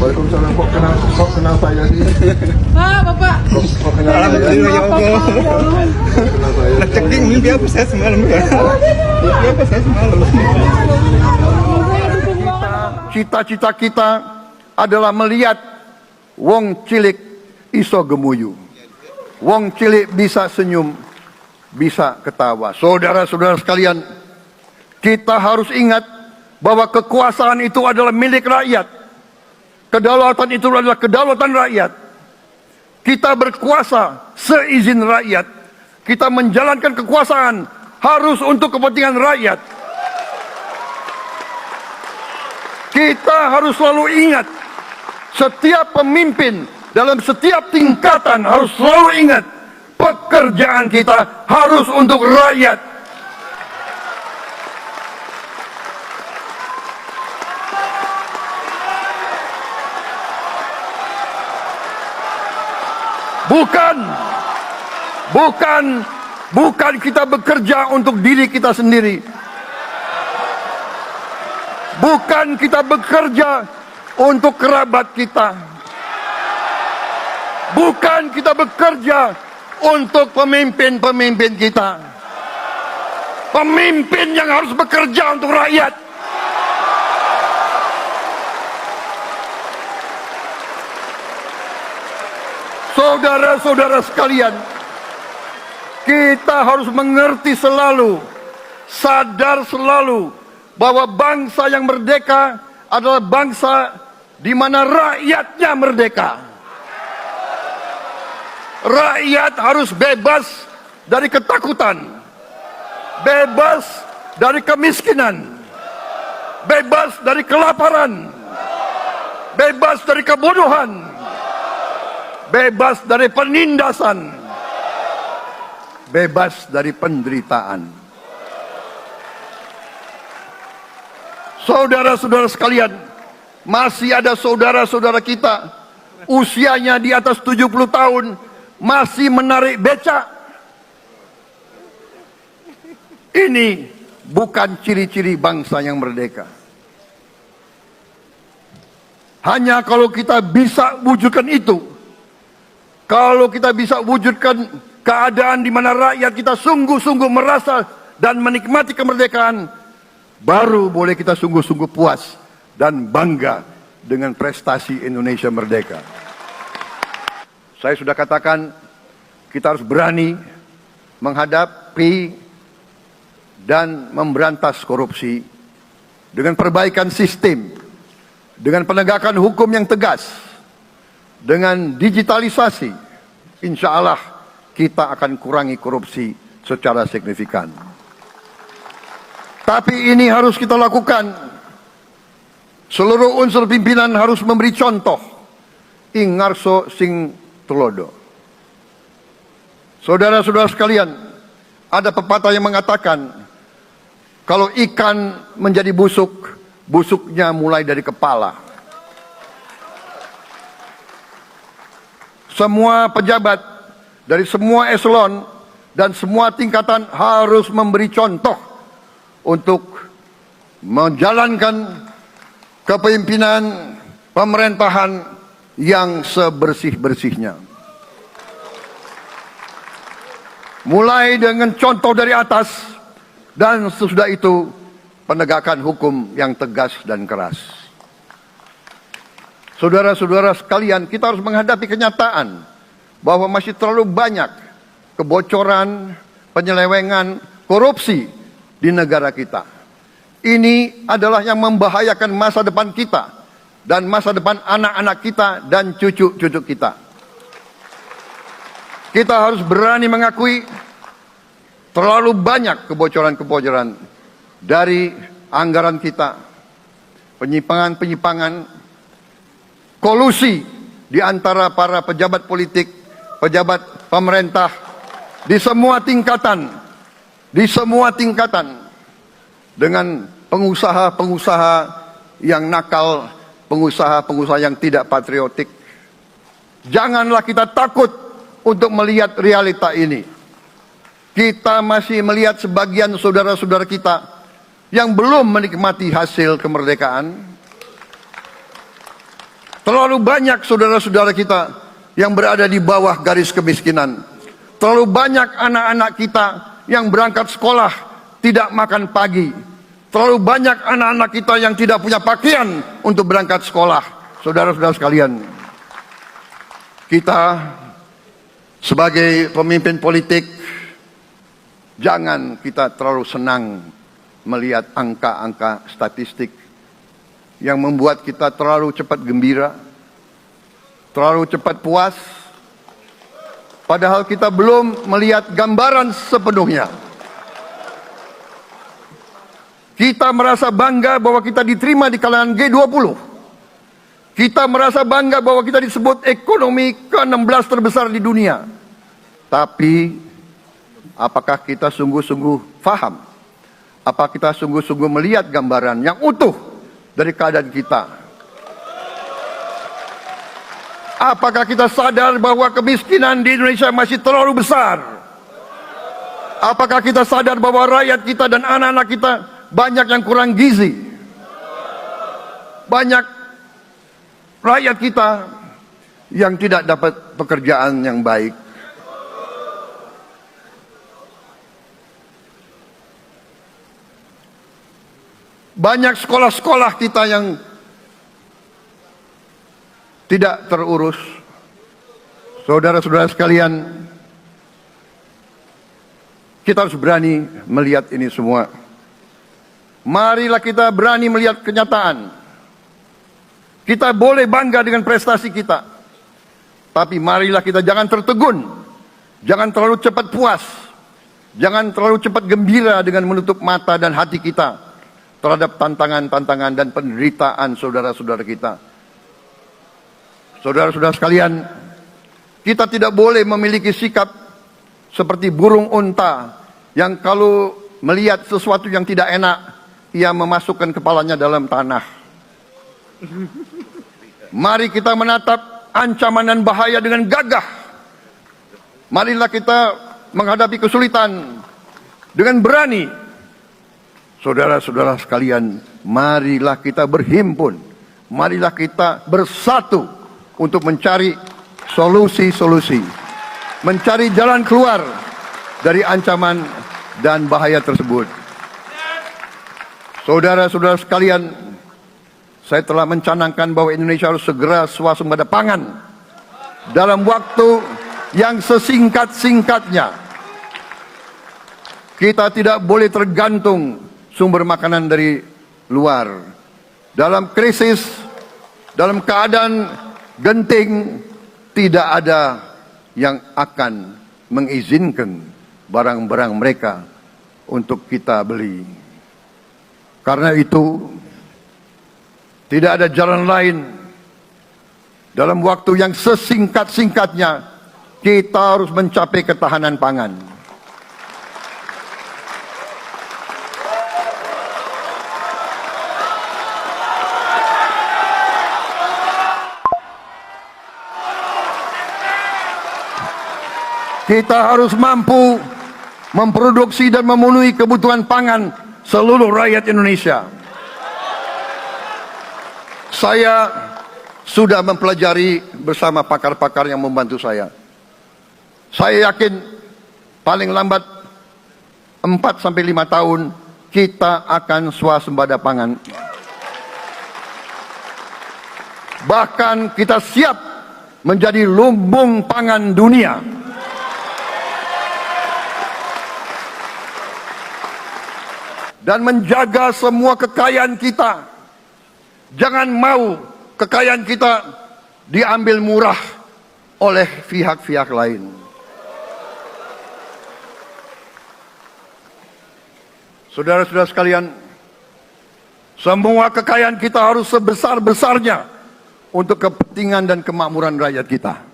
Waalaikumsalam. Kok kenal saya sih? Pak, Bapak. Kok kenal saya? Alhamdulillah, ya Allah. Kenal saya. Ceking mimpi apa saya semalam ya? Mimpi apa saya semalam? Cita-cita kita adalah melihat wong cilik iso gemuyu. Wong cilik bisa senyum, bisa ketawa. Saudara-saudara sekalian, kita harus ingat bahwa kekuasaan itu adalah milik rakyat. Kedaulatan itu adalah kedaulatan rakyat. Kita berkuasa seizin rakyat. Kita menjalankan kekuasaan harus untuk kepentingan rakyat. Kita harus selalu ingat, setiap pemimpin dalam setiap tingkatan harus selalu ingat, pekerjaan kita harus untuk rakyat. Bukan kita bekerja untuk diri kita sendiri. Bukan kita bekerja untuk kerabat kita. Bukan kita bekerja untuk pemimpin-pemimpin kita. Pemimpin yang harus bekerja untuk rakyat. Saudara-saudara sekalian, kita harus mengerti selalu, sadar selalu bahwa bangsa yang merdeka adalah bangsa di mana rakyatnya merdeka. Rakyat harus bebas dari ketakutan, bebas dari kemiskinan, bebas dari kelaparan, bebas dari kebodohan, bebas dari penindasan, bebas dari penderitaan. Saudara-saudara sekalian, masih ada saudara-saudara kita usianya di atas 70 tahun masih menarik becak. Ini bukan ciri-ciri bangsa yang merdeka. Hanya kalau kita bisa wujudkan itu, kalau kita bisa wujudkan keadaan di mana rakyat kita sungguh-sungguh merasa dan menikmati kemerdekaan, baru boleh kita sungguh-sungguh puas dan bangga dengan prestasi Indonesia merdeka. Saya sudah katakan, kita harus berani menghadapi dan memberantas korupsi dengan perbaikan sistem, dengan penegakan hukum yang tegas, dengan digitalisasi. Insya Allah kita akan kurangi korupsi secara signifikan. Tapi ini harus kita lakukan. Seluruh unsur pimpinan harus memberi contoh. Ingarso sing tulodo. Saudara-saudara sekalian, ada pepatah yang mengatakan, kalau ikan menjadi busuk, busuknya mulai dari kepala. Semua pejabat dari semua eselon dan semua tingkatan harus memberi contoh untuk menjalankan kepemimpinan pemerintahan yang sebersih-bersihnya. Mulai dengan contoh dari atas dan sesudah itu penegakan hukum yang tegas dan keras. Saudara-saudara sekalian, kita harus menghadapi kenyataan bahwa masih terlalu banyak kebocoran, penyelewengan, korupsi di negara kita. Ini adalah yang membahayakan masa depan kita dan masa depan anak-anak kita dan cucu-cucu kita. Kita harus berani mengakui terlalu banyak kebocoran-kebocoran dari anggaran kita, penyimpangan-penyimpangan, kolusi di antara para pejabat politik, pejabat pemerintah di semua tingkatan, dengan pengusaha-pengusaha yang nakal, pengusaha-pengusaha yang tidak patriotik. Janganlah kita takut untuk melihat realita ini. Kita masih melihat sebagian saudara-saudara kita yang belum menikmati hasil kemerdekaan. Terlalu banyak saudara-saudara kita yang berada di bawah garis kemiskinan. Terlalu banyak anak-anak kita yang berangkat sekolah tidak makan pagi. Terlalu banyak anak-anak kita yang tidak punya pakaian untuk berangkat sekolah. Saudara-saudara sekalian, kita sebagai pemimpin politik, jangan kita terlalu senang melihat angka-angka statistik yang membuat kita terlalu cepat gembira, terlalu cepat puas, padahal kita belum melihat gambaran sepenuhnya. Kita merasa bangga bahwa kita diterima di kalangan G20. Kita merasa bangga bahwa kita disebut ekonomi ke-16 terbesar di dunia. Tapi, apakah kita sungguh-sungguh faham? Apakah kita sungguh-sungguh melihat gambaran yang utuh dari keadaan kita? Apakah kita sadar bahwa kemiskinan di Indonesia masih terlalu besar? Apakah kita sadar bahwa rakyat kita dan anak-anak kita banyak yang kurang gizi? Banyak rakyat kita yang tidak dapat pekerjaan yang baik. Banyak sekolah-sekolah kita yang tidak terurus. Saudara-saudara sekalian, kita harus berani melihat ini semua. Marilah kita berani melihat kenyataan. Kita boleh bangga dengan prestasi kita, tapi marilah kita jangan tertegun, jangan terlalu cepat puas, jangan terlalu cepat gembira dengan menutup mata dan hati kita terhadap tantangan-tantangan dan penderitaan saudara-saudara kita. Saudara-saudara sekalian, kita tidak boleh memiliki sikap seperti burung unta yang kalau melihat sesuatu yang tidak enak, ia memasukkan kepalanya dalam tanah. Mari kita menatap ancaman dan bahaya dengan gagah. Marilah kita menghadapi kesulitan dengan berani. Saudara-saudara sekalian, marilah kita berhimpun, marilah kita bersatu untuk mencari solusi-solusi, mencari jalan keluar dari ancaman dan bahaya tersebut. Saudara-saudara sekalian, saya telah mencanangkan bahwa Indonesia harus segera swasembada pangan dalam waktu yang sesingkat-singkatnya. Kita tidak boleh tergantung sumber makanan dari luar. Dalam krisis, dalam keadaan genting, tidak ada yang akan mengizinkan barang-barang mereka untuk kita beli. Karena itu, tidak ada jalan lain. Dalam waktu yang sesingkat-singkatnya, kita harus mencapai ketahanan pangan. Kita harus mampu memproduksi dan memenuhi kebutuhan pangan seluruh rakyat Indonesia. Saya sudah mempelajari bersama pakar-pakar yang membantu saya. Saya yakin paling lambat 4-5 tahun kita akan swasembada pangan. Bahkan kita siap menjadi lumbung pangan dunia. Dan menjaga semua kekayaan kita. Jangan mau kekayaan kita diambil murah oleh pihak-pihak lain. Saudara-saudara sekalian, semua kekayaan kita harus sebesar-besarnya untuk kepentingan dan kemakmuran rakyat kita.